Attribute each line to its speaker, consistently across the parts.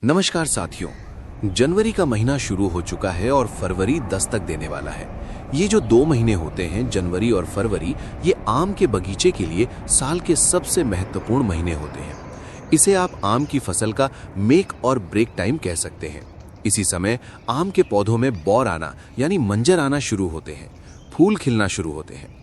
Speaker 1: नमस्कार साथियों। जनवरी का महीना शुरू हो चुका है और फरवरी दस्तक देने वाला है। ये जो 2 महीने होते हैं, जनवरी और फरवरी, ये आम के बगीचे के लिए साल के सबसे महत्वपूर्ण महीने होते हैं। इसे आप आम की फसल का मेक और ब्रेक टाइम कह सकते हैं। इसी समय आम के पौधों में बौर आना यानी मंजर आना शुरू होते हैं, फूल खिलना शुरू होते हैं।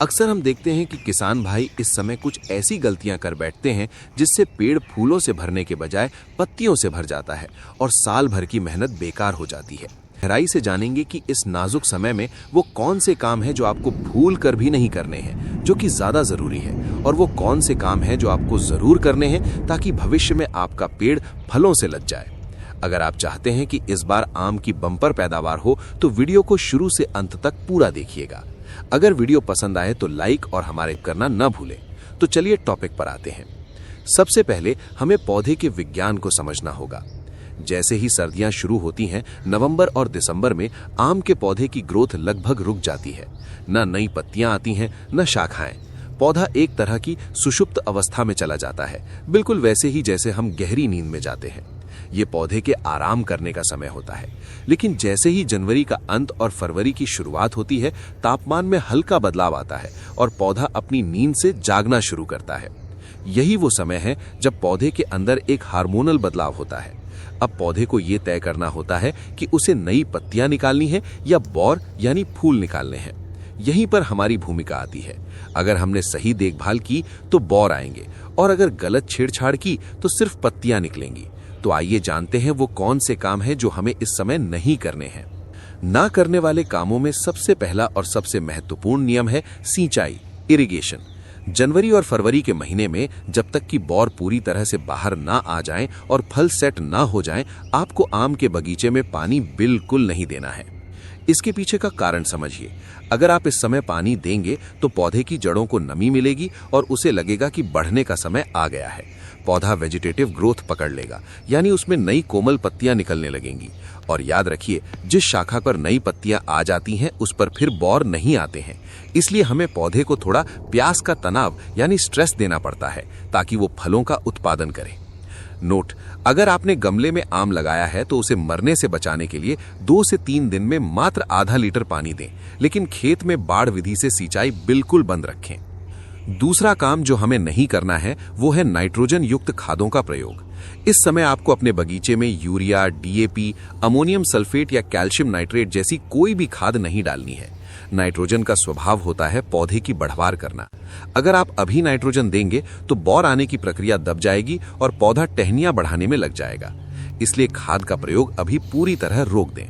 Speaker 1: अक्सर हम देखते हैं कि किसान भाई इस समय कुछ ऐसी गलतियां कर बैठते हैं जिससे पेड़ फूलों से भरने के बजाय पत्तियों से भर जाता है और साल भर की मेहनत बेकार हो जाती है। गहराई से जानेंगे कि इस नाजुक समय में वो कौन से काम हैं जो आपको भूल कर भी नहीं करने हैं, जो कि ज्यादा जरूरी है, और वो कौन से काम हैं जो आपको जरूर करने हैं ताकि भविष्य में आपका पेड़ फलों से लद जाए। अगर आप चाहते हैं कि इस बार आम की बम्पर पैदावार हो तो वीडियो को शुरू से अंत तक पूरा देखिएगा। अगर वीडियो पसंद आए तो लाइक और हमारे करना न भूलें। तो चलिए टॉपिक पर आते हैं। सबसे पहले हमें पौधे के विज्ञान को समझना होगा। जैसे ही सर्दियां शुरू होती हैं, नवंबर और दिसंबर में आम के पौधे की ग्रोथ लगभग रुक जाती है। न नई पत्तियां आती हैं, न शाखाएं। पौधा एक तरह की सुषुप्त अवस्था में चला जाता है, बिल्कुल वैसे ही जैसे हम गहरी नींद में जाते हैं। ये पौधे के आराम करने का समय होता है। लेकिन जैसे ही जनवरी का अंत और फरवरी की शुरुआत होती है, तापमान में हल्का बदलाव आता है और पौधा अपनी नींद से जागना शुरू करता है। यही वो समय है जब पौधे के अंदर एक हार्मोनल बदलाव होता है। अब पौधे को ये तय करना होता है कि उसे नई पत्तियां निकालनी है या बौर यानी फूल निकालने हैं। यहीं पर हमारी भूमिका आती है। अगर हमने सही देखभाल की तो बौर आएंगे, और अगर गलत छेड़छाड़ की तो सिर्फ पत्तियां निकलेंगी। तो आइए जानते हैं वो कौन से काम हैं जो हमें इस समय नहीं करने हैं। ना करने वाले कामों में सबसे पहला और सबसे महत्वपूर्ण नियम है सिंचाई, इरिगेशन। जनवरी और फरवरी के महीने में जब तक कि बौर पूरी तरह से बाहर ना आ जाएं और फल सेट ना हो जाएं, आपको आम के बगीचे में पानी बिल्कुल नहीं देना है। इसके पीछे का कारण समझिए। अगर आप इस समय पानी देंगे तो पौधे की जड़ों को नमी मिलेगी और उसे लगेगा कि बढ़ने का समय आ गया है। पौधा वेजिटेटिव ग्रोथ पकड़ लेगा, यानी उसमें नई कोमल पत्तियां निकलने लगेंगी। और याद रखिए, जिस शाखा पर नई पत्तियां आ जाती हैं उस पर फिर बौर नहीं आते हैं। इसलिए हमें पौधे को थोड़ा प्यास का तनाव यानी स्ट्रेस देना पड़ता है ताकि वो फलों का उत्पादन करे। नोट: अगर आपने गमले में आम लगाया है तो उसे मरने से बचाने के लिए 2 से 3 दिन में मात्र आधा लीटर पानी दें, लेकिन खेत में बाड़ विधि से सिंचाई बिल्कुल बंद रखें। दूसरा काम जो हमें नहीं करना है वो है नाइट्रोजन युक्त खादों का प्रयोग। इस समय आपको अपने बगीचे में यूरिया, डीएपी, अमोनियम सल्फेट या कैल्शियम नाइट्रेट जैसी कोई भी खाद नहीं डालनी है। नाइट्रोजन का स्वभाव होता है पौधे की बढ़वार करना। अगर आप अभी नाइट्रोजन देंगे तो बौर आने की प्रक्रिया दब जाएगी और पौधा टहनियां बढ़ाने में लग जाएगा। इसलिए खाद का प्रयोग अभी पूरी तरह रोक दें।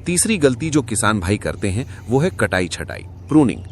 Speaker 1: तीसरी गलती जो किसान भाई करते हैं वो है कटाई छटाई, प्रूनिंग।